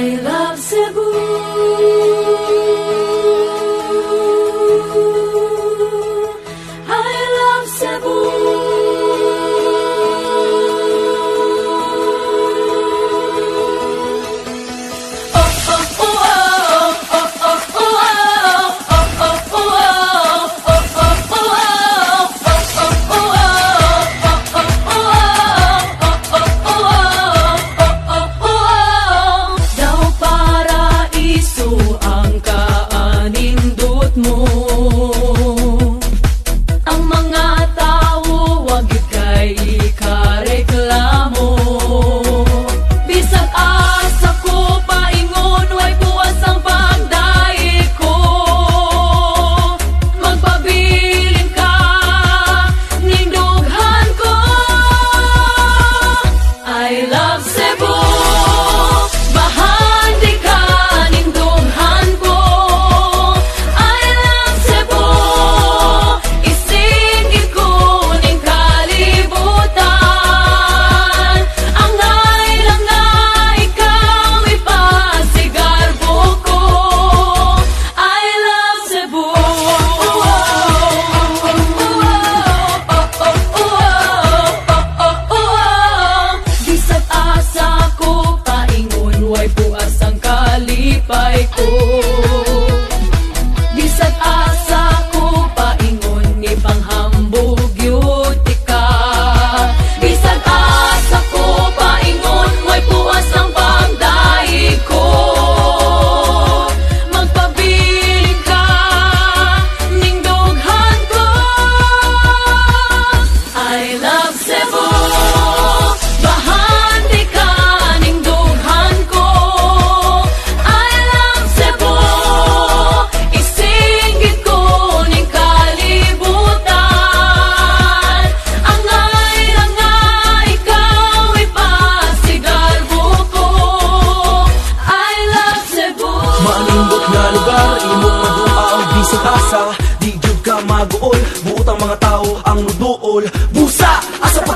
I love Cebu. I love Cebu. Daw paraiso ang kaanindot mo. Ang mga tao wag kay ikareklamo. Bisag asa ko paingon way buwas ang pagdaig ko. Magpabilin ka ning dughan ko. I love Cebu. Bahandi ka ning dughan ko. I love Cebu. Isingit ko ning kalibutan. Ang lang nga ikaw ipasigarbo ko. I love Cebu. Bisag asa ko paingon way buas ang kalipay ko. Bisag asa ko paingon ni panghambog yuti ka. Bisag asa ko paingon way buas ang pagdaig ko. Magpabilin ka ning dughan ko. I love Cebu. Bahandi ka ning dughan ko. I love Cebu. Isingit ko ning kalibutan. Ang lang nga ikaw ipasigarbo ko. I love Cebu. Manindot nga lugar, imong maduaw bisag asa. Di jud ka maguol, buot ang mga tao ang nuduol. Busa, asa pa